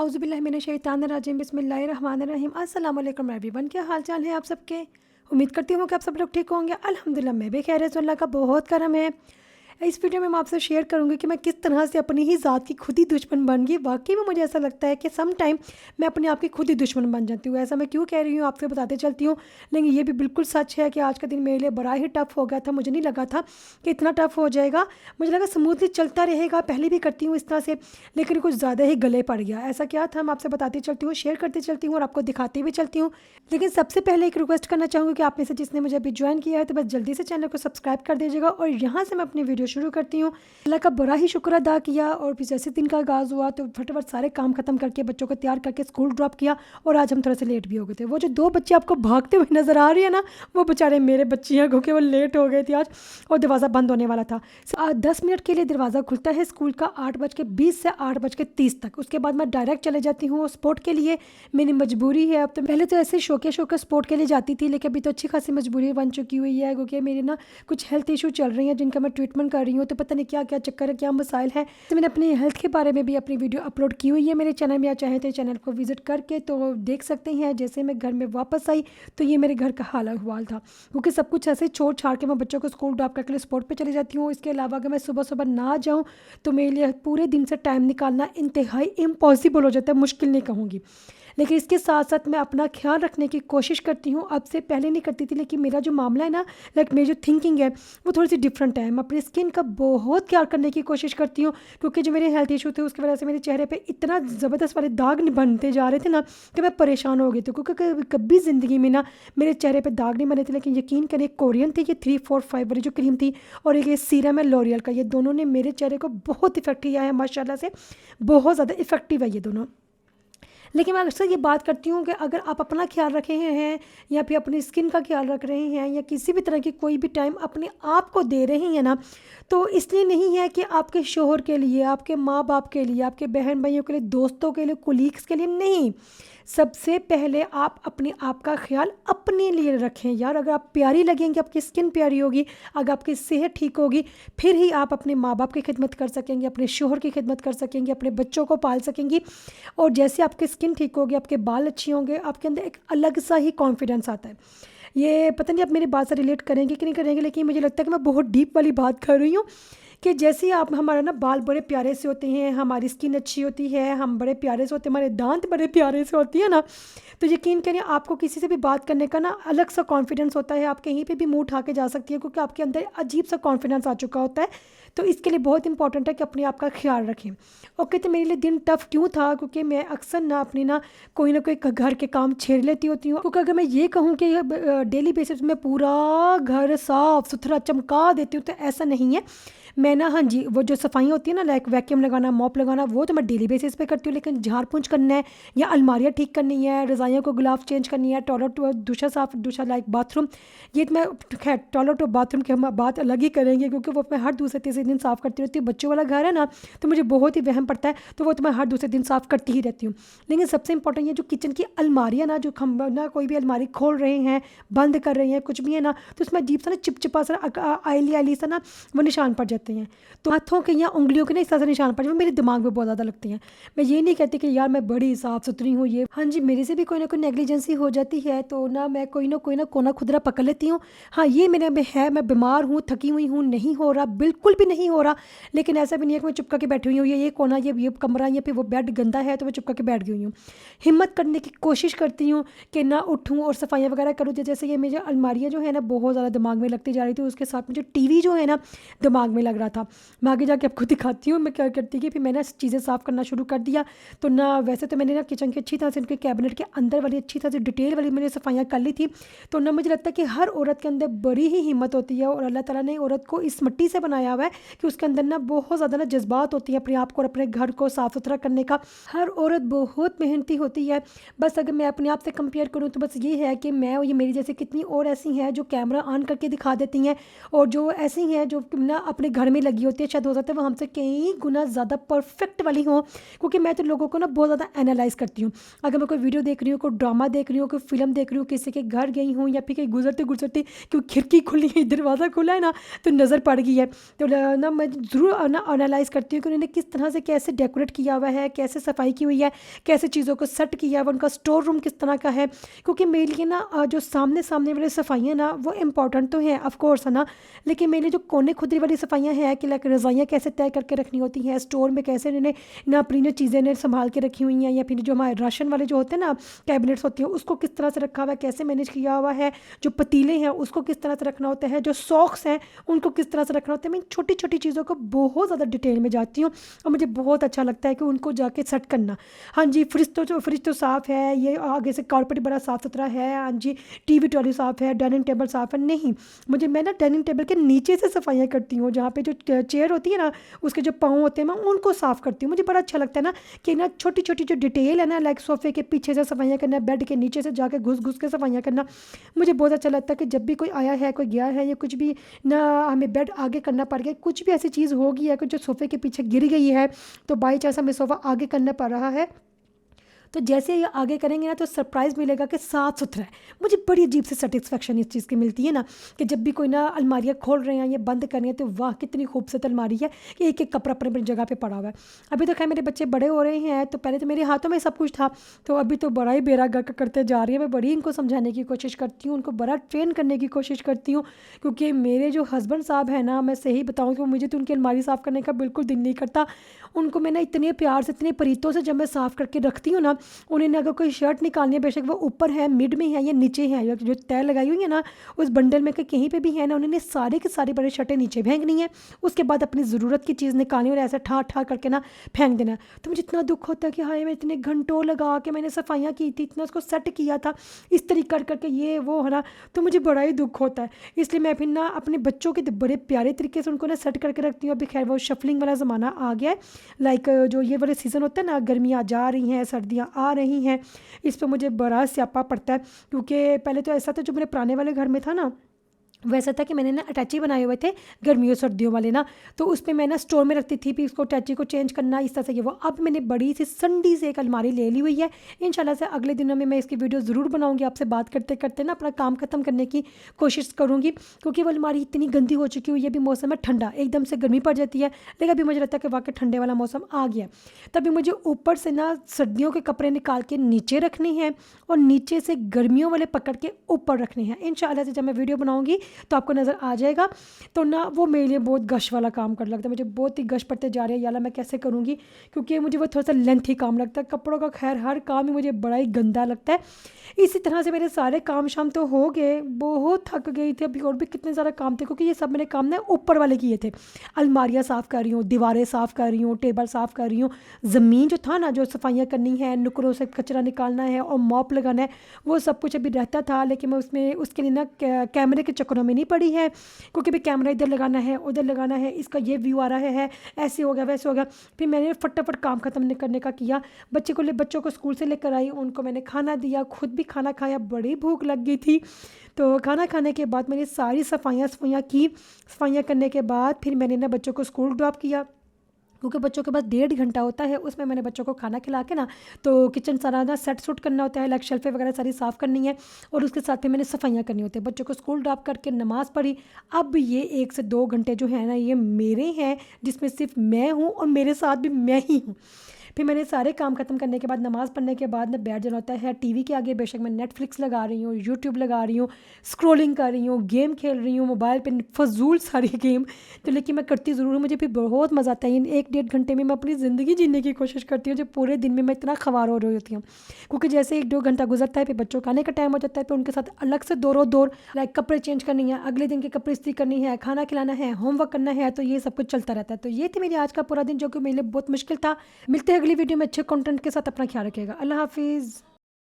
औज़ुबिल्लाहि बिस्मिल्लाहिर्रहमानिर्रहीम। अस्सलाम वालेकुम एवरीवन, क्या हाल चाल है आप सबके। उम्मीद करती हूँ कि आप सब लोग ठीक होंगे। अल्हम्दुलिल्लाह मैं भी खैरियत से, अल्लाह का बहुत करम है। इस वीडियो में मैं आपसे शेयर करूंगी कि मैं किस तरह से अपनी ही ज़ात की खुद ही दुश्मन बन गई। वाकई में मुझे ऐसा लगता है कि सम टाइम मैं अपने आप की खुद ही दुश्मन बन जाती हूँ। ऐसा मैं क्यों कह रही हूँ आपसे बताते चलती हूँ। लेकिन ये भी बिल्कुल सच है कि आज का दिन मेरे लिए बड़ा ही टफ़ हो गया था। मुझे नहीं लगा था कि इतना टफ़ हो जाएगा। मुझे लगा स्मूथली चलता रहेगा, पहले भी करती हूँ इस तरह से, लेकिन कुछ ज़्यादा ही गले पड़ गया। ऐसा क्या था मैं आपसे बताती चलती हूँ, शेयर करती चलती हूँ और आपको दिखाती भी चलती हूँ। लेकिन सबसे पहले एक रिक्वेस्ट करना चाहूँगी कि आप में से जिसने मुझे अभी ज्वाइन किया है तो बस जल्दी से चैनल को सब्सक्राइब कर दीजिएगा। और यहाँ से मैं अपनी वीडियो शुरू करती हूँ। अल्लाह का बड़ा ही शुक्र अदा किया और फिर जैसे दिन का आगाज़ हुआ तो फटाफट सारे काम ख़त्म करके बच्चों को तैयार करके स्कूल ड्रॉप किया। और आज हम थोड़ा से लेट भी हो गए थे। वो जो दो बच्चे आपको भागते हुए नज़र आ रही है ना, वो बेचारे मेरे बच्चे हैं क्योंकि वो लेट हो गए थे आज और दरवाज़ा बंद होने वाला था। 10 मिनट के लिए दरवाज़ा खुलता है स्कूल का 8:20 से 8:30 तक। उसके बाद मैं डायरेक्ट चले जाती हूँ स्पोर्ट के लिए। मेरी मजबूरी है। अब तो पहले तो ऐसे शौके स्पोर्ट के लिए जाती थी, लेकिन अभी तो अच्छी खासी मजबूरी बन चुकी हुई है क्योंकि मेरे ना कुछ हेल्थ इशू चल रही हैं जिनका मैं ट्रीटमेंट कर रही हूँ। तो पता नहीं क्या क्या चक्कर है, क्या मसाइल है। तो मैंने अपनी हेल्थ के बारे में भी अपनी वीडियो अपलोड की हुई है मेरे चैनल में। या चाहें तो चैनल को विजिट करके तो देख सकते हैं। जैसे मैं घर में वापस आई तो ये मेरे घर का हाल अहवाल था, क्योंकि सब कुछ ऐसे छोड़ छाड़ के मैं बच्चों को स्कूल ड्रॉप करके स्पोर्ट पे चली जाती हूँ। इसके अलावा अगर मैं सुबह सुबह ना जाऊँ तो मेरे लिए पूरे दिन से टाइम निकालना इंतहाई इम्पॉसिबल हो जाता है। मुश्किल नहीं कहूँगी, लेकिन इसके साथ साथ मैं अपना ख्याल रखने की कोशिश करती हूँ। अब से पहले नहीं करती थी, लेकिन मेरा जो मामला है ना, मेरी जो थिंकिंग है वो थोड़ी सी डिफरेंट है। मैं अपनी स्किन का बहुत ख्याल करने की कोशिश करती हूँ, क्योंकि जो मेरे हेल्थ इशू थे उसकी वजह से मेरे चेहरे पे इतना ज़बरदस्त वाले दाग बनते जा रहे थे ना कि मैं परेशान हो गई थी। क्योंकि कभी ज़िंदगी में ना मेरे चेहरे पर दाग नहीं बने थे। लेकिन यकीन करें, कोरियन थी ये 345 वाली जो क्रीम थी और एक ये सीरम है लॉरियल का, ये दोनों ने मेरे चेहरे को बहुत इफेक्ट किया है। माशाल्लाह से बहुत ज़्यादा इफेक्टिव है ये दोनों। लेकिन मैं अक्सर ये बात करती हूँ कि अगर आप अपना ख्याल रखे हैं या फिर अपनी स्किन का ख्याल रख रहे हैं या किसी भी तरह की कोई भी टाइम अपने आप को दे रहे हैं ना, तो इसलिए नहीं है कि आपके शोहर के लिए, आपके माँ बाप के लिए, आपके बहन भाइयों के लिए, दोस्तों के लिए, कोलीग्स के लिए नहीं। सबसे पहले आप अपने आप का ख्याल अपने लिए रखें यार। अगर आप प्यारी लगेंगे, आपकी स्किन प्यारी होगी, अगर आपकी सेहत ठीक होगी, फिर ही आप अपने माँ बाप की खिदमत कर सकेंगे, अपने शोहर की खिदमत कर सकेंगे, अपने बच्चों को पाल सकेंगी। और जैसे आपकी स्किन ठीक होगी, आपके बाल अच्छे होंगे, आपके अंदर एक अलग सा ही कॉन्फिडेंस आता है। ये पता नहीं आप मेरी बात से रिलेट करेंगे कि नहीं करेंगे, लेकिन मुझे लगता है कि मैं बहुत डीप वाली बात कर रही हूँ। कि जैसे आप हमारा ना बाल बड़े प्यारे से होते हैं, हमारी स्किन अच्छी होती है, हम बड़े प्यारे से होते हैं, हमारे दांत बड़े प्यारे से होती है ना, तो यकीन करिए आपको किसी से भी बात करने का ना अलग सा कॉन्फिडेंस होता है। आप कहीं पे भी मुंह उठा के जा सकती है क्योंकि आपके अंदर अजीब सा कॉन्फिडेंस आ चुका होता है। तो इसके लिए बहुत इंपॉर्टेंट है कि अपने आप का ख्याल रखें। ओके, तो मेरे लिए दिन टफ़ क्यों था, क्योंकि मैं अक्सर ना अपनी ना कोई घर के काम छेड़ लेती होती हूँ। क्योंकि अगर मैं ये कहूँ कि डेली बेसिस में पूरा घर साफ़ सुथरा चमका देती हूँ तो ऐसा नहीं है। मैं ना, हाँ जी, वो जो सफाइयाँ होती है ना, वैक्यूम लगाना, मॉप लगाना, वो तो मैं डेली बेसिस पे करती हूँ। लेकिन झाड़ पोंछ करना है या अलमारियाँ ठीक करनी है, रज़ाइयों को गिलाफ चेंज करनी है, टॉयलेट दूसरा साफ, दूसरा बाथरूम, ये तो मैं खैर टॉयलेट और बाथरूम की हम बात अलग ही करेंगे क्योंकि वो मैं हर दूसरे तीसरे दिन साफ़ करती रहती हूँ। बच्चों वाला घर है ना, तो मुझे बहुत ही वहम पड़ता है, तो वो तो मैं हर दूसरे दिन साफ़ करती ही रहती हूँ। लेकिन सबसे इंपॉर्टेंट ये जो किचन की अलमारियाँ ना, जो हम ना कोई भी अलमारी खोल रहे हैं, बंद कर रहे हैं, कुछ भी है ना, तो उसमें अजीब सा ना चिपचिपा सा आयली सा ना वो निशान पड़ जाते हैं। तो हाथों के या उंगलियों के ना इस तरह से निशान पड़ जाए, वो मेरे दिमाग में बहुत ज़्यादा लगते हैं। मैं ये नहीं कहती कि यार मैं बड़ी साफ़ सुथरी हूँ, ये हाँ जी, मेरे से भी कोई ना कोई नेग्लिजेंसी हो जाती है तो ना मैं कोई ना कोना खुदरा पकड़ लेती हूँ। हाँ, ये मेरे में है, मैं बीमार हूँ, थकी हुई हूँ, नहीं हो रहा, बिल्कुल भी नहीं हो रहा। लेकिन ऐसा भी नहीं है कि मैं चुपका के बैठी हुई हूँ, ये कोना, ये कमरा, या फिर वो बेड गंदा है तो मैं चुपका के बैठ गई हुई हूँ। हिम्मत करने की कोशिश करती हूँ कि ना उठूँ और सफाइयाँ वगैरह करूँ। जैसे ये मेरी अलमारियाँ जो है ना बहुत ज़्यादा दिमाग में लगती जा रही थी, उसके साथ मुझे टीवी जो है ना दिमाग में लग रहा था। मैं आगे जाके आपको दिखाती हूँ मैं क्या करती कि फिर मैंने चीज़ें साफ़ करना शुरू कर दिया। तो ना वैसे तो मैंने ना किचन की अच्छी तरह से, उनके कैबिनेट के अंदर वाली अच्छी तरह से डिटेल वाली मैंने सफाइयाँ कर ली थी। तो ना मुझे लगता है कि हर औरत के अंदर बड़ी ही हिम्मत होती है और अल्लाह ताला ने औरत को इस मिट्टी से बनाया हुआ है कि उसके अंदर ना बहुत ज़्यादा ना जज्बात होती है अपने आप को और अपने घर को साफ़ सुथरा करने का। हर औरत बहुत मेहनती होती है। बस अगर मैं अपने आप से कंपेयर करूँ तो बस ये है कि मैं और ये मेरी जैसे कितनी और ऐसी हैं जो कैमरा ऑन करके दिखा देती हैं और जो ऐसी हैं जो ना अपने घर में लगी होती है। शायद हो सकता है वो हमसे कई गुना ज़्यादा परफेक्ट वाली हों, क्योंकि मैं तो लोगों को ना बहुत ज़्यादा एनालाइज़ करती हूँ। अगर मैं कोई वीडियो देख रही हूँ, कोई ड्रामा देख रही हूँ, कोई फिल्म देख रही हूँ, किसी के घर गई हूँ या फिर कहीं गुजरते गुजरते क्योंकि खिड़की खुली है, दरवाज़ा खुला है ना, तो नज़र पड़ गई है, तो ना मैं ज़रूर ना एनालाइज़ करती हूँ कि उन्होंने किस तरह से कैसे डेकोरेट किया हुआ है, कैसे सफाई की हुई है, कैसे चीज़ों को सेट किया हुआ, उनका स्टोर रूम किस तरह का है। क्योंकि मेरे लिए ना जो सामने सामने वाली सफाइयाँ ना वो इम्पॉर्टेंट तो हैं ऑफ कोर्स है ना, लेकिन मेरे लिए जो कोने खुदरी वाली सफाइयाँ हैं कि लाइक रज़ाइयाँ कैसे तय करके रखनी होती हैं, स्टोर में कैसे उन्होंने ना अपनी जो चीज़ें ने संभाल के रखी हुई हैं, या फिर जो हमारे राशन वाले जो होते हैं ना कैबिनेट्स होती हैं उसको किस तरह से रखा हुआ है, कैसे मैनेज किया हुआ है, जो पतीले हैं उसको किस तरह से रखना होता है, जो सॉक्स हैं उनको किस तरह से रखना होता है। मैं छोटी छोटी चीज़ों को बहुत ज़्यादा डिटेल में जाती हूँ और मुझे बहुत अच्छा लगता है कि उनको जाके सेट करना। हाँ जी, फ्रिज तो साफ़ है, ये आगे से कारपेट बड़ा साफ़ सुथरा है, हाँ जी, टीवी ट्रॉली साफ़ है, डाइनिंग टेबल साफ़ है। नहीं, मैं ना डाइनिंग टेबल के नीचे से सफाइयाँ करती हूँ, जहाँ पे जो चेयर होती है ना उसके जो पाँव होते हैं मैं उनको साफ़ करती हूँ। मुझे बड़ा अच्छा लगता है ना कि ना छोटी छोटी जो डिटेल है ना, लाइक सोफ़े के पीछे से सफाइयाँ करना, बेड के नीचे से जाके घुस घुस के सफाइयाँ करना, मुझे बहुत अच्छा लगता है कि जब भी कोई आया है, कोई गया है, या कुछ भी ना हमें बेड आगे करना पड़ गया, कुछ भी ऐसी चीज़ हो गई है कि जो सोफ़े के पीछे गिर गई है, तो बाई चांस हमें सोफ़ा आगे करना पड़ रहा है, तो जैसे ये आगे करेंगे ना तो सरप्राइज़ मिलेगा कि साफ़ सुथरा है। मुझे बड़ी अजीब सी सेटिस्फेक्शन इस चीज़ की मिलती है ना कि जब भी कोई ना अलमारियाँ खोल रहे हैं या बंद कर रहे हैं तो वाह कितनी खूबसूरत अलमारी है कि एक एक कपड़ा अपनी अपनी जगह पे पड़ा हुआ है। अभी तो खैर मेरे बच्चे बड़े हो रहे हैं, तो पहले तो मेरे हाथों में सब कुछ था, तो अभी तो बड़ा ही बेरा गर्क करते जा रही है। मैं बड़ी इनको समझाने की कोशिश करती हूँ, उनको बड़ा ट्रेन करने की कोशिश करती हूँ, क्योंकि मेरे जो हस्बैंड साहब हैं ना, मैं सही बताऊँ तो मुझे तो उनकी अलमारी साफ़ करने का बिल्कुल दिल नहीं करता। उनको मैं ना इतने प्यार से, इतने परीतों से जब मैं साफ़ करके रखती हूँ ना, उन्हें अगर कोई शर्ट निकालनी है, बेशक वो ऊपर है, मिड में है या नीचे है, या जो तय लगाई हुई है ना उस बंडल में कहीं पे भी है ना, उन्होंने सारे के सारी बड़ी शर्टें नीचे फेंकनी है, उसके बाद अपनी ज़रूरत की चीज़ निकालनी और ऐसा ठा ठा करके ना फेंक देना। तो मुझे इतना दुख होता है कि हाय, मैं इतने घंटों लगा के मैंने सफाइयाँ की थी, इतना उसको सेट किया था इस तरीके कर करके, ये वो है ना, तो मुझे बड़ा ही दुख होता है। इसलिए मैं फिर ना अपने बच्चों के बड़े प्यारे तरीके से उनको ना सेट करके रखती हूँ। अभी खैर वो शफलिंग वाला ज़माना आ गया है, लाइक जो ये वाले सीज़न होता है ना, गर्मियाँ जा रही हैं, सर्दियाँ आ रही हैं, इस पे मुझे बड़ा स्यापा पड़ता है। क्योंकि पहले तो ऐसा था, जो मेरे पुराने वाले घर में था ना, वैसा था कि मैंने ना अटैची बनाए हुए थे गर्मियों सर्दियों वाले ना, तो उस पे मैं ना स्टोर में रखती थी, फिर उसको अटैची को चेंज करना इस तरह से ये वो। अब मैंने बड़ी सी संडी से एक अलमारी ले ली हुई है। इंशाल्लाह से अगले दिनों में मैं इसकी वीडियो ज़रूर बनाऊंगी, आपसे बात करते करते ना अपना काम ख़त्म करने की कोशिश करूँगी, क्योंकि वो अलमारी इतनी गंदी हो चुकी हुई है। अभी मौसम है ठंडा, एकदम से गर्मी पड़ जाती है, लेकिन अभी मुझे लगता है कि वाकई ठंडे वाला मौसम आ गया है। तभी मुझे ऊपर से ना सर्दियों के कपड़े निकाल के नीचे रखने हैं और नीचे से गर्मियों वाले पकड़ के ऊपर रखने हैं। इंशाल्लाह से जब मैं वीडियो बनाऊँगी तो आपको नज़र आ जाएगा। तो ना वो मेरे लिए बहुत गश वाला काम कर लगता है, मुझे बहुत ही गश पड़ते जा रही है, याला मैं कैसे करूँगी, क्योंकि मुझे वो थोड़ा सा लेंथी काम लगता है। कपड़ों का खैर हर काम ही मुझे बड़ा ही गंदा लगता है। इसी तरह से मेरे सारे काम शाम तो हो गए, बहुत थक गई थी। अभी और भी कितने सारे काम थे, क्योंकि ये सब मैंने काम ना ऊपर वाले किए थे। अलमारियाँ साफ़ कर रही हूँ, दीवारें साफ़ कर रही हूँ, टेबल साफ़ कर रही हूँ, ज़मीन जो था ना, जो सफाइयाँ करनी है, नुकरों से कचरा निकालना है और मॉप लगाना है, वो सब कुछ अभी रहता था। लेकिन मैं उसमें उसके लिए ना कैमरे के चक्करों में नहीं पड़ी है, क्योंकि भाई कैमरा इधर लगाना है, उधर लगाना है, इसका ये व्यू आ रहा है, ऐसे हो गया वैसे हो गया। फिर मैंने फटाफट काम ख़त्म करने का किया। बच्चों को स्कूल से लेकर आई, उनको मैंने खाना दिया, खुद भी खाना खाया, बड़ी भूख लग गई थी। तो खाना खाने के बाद मैंने सारी सफाइयाँ की। सफाइयाँ करने के बाद फिर मैंने ना बच्चों को स्कूल ड्रॉप किया, क्योंकि बच्चों के पास 1.5 घंटा होता है, उसमें मैंने बच्चों को खाना खिला के ना, तो किचन सारा ना सेट सूट करना होता है, लाइक शेल्फे वगैरह सारी साफ़ करनी है, और उसके साथ फिर मैंने सफाइयाँ करनी होती है। बच्चों को स्कूल ड्रॉप करके नमाज़ पढ़ी। अब ये 1 से 2 घंटे जो है ना, ये मेरे हैं, जिसमें सिर्फ मैं हूँ और मेरे साथ भी मैं ही हूँ। फिर मैंने सारे काम ख़त्म करने के बाद, नमाज़ पढ़ने के बाद ना बैठ जाना होता है टीवी के आगे। बेशक मैं नेटफ्लिक्स लगा रही हूँ, यूट्यूब लगा रही हूँ, स्क्रॉलिंग कर रही हूँ, गेम खेल रही हूँ मोबाइल पे, फजूल सारी गेम, तो लेकिन मैं करती ज़रूर हूँ। मुझे फिर बहुत मज़ा आता है। इन 1-1.5 घंटे में मैं अपनी ज़िंदगी जीने की कोशिश करती हूँ, जो पूरे दिन में मैं इतना ख़वार हो रही होती हूँ। क्योंकि जैसे 1-2 घंटा गुजरता है, फिर बच्चों का आने का टाइम हो जाता है, फिर उनके साथ अलग से दौर लाइक कपड़े चेंज करनी है, अगले दिन के कपड़े इस्त्री करनी है, खाना खिलाना है, होमवर्क करना है, तो ये सब कुछ चलता रहता है। तो ये थी मेरी आज का पूरा दिन, जो कि मेरे लिए बहुत मुश्किल था। मिलते हैं अगली वीडियो में अच्छे कंटेंट के साथ। अपना ख्याल रखिएगा। अल्लाह हाफिज़।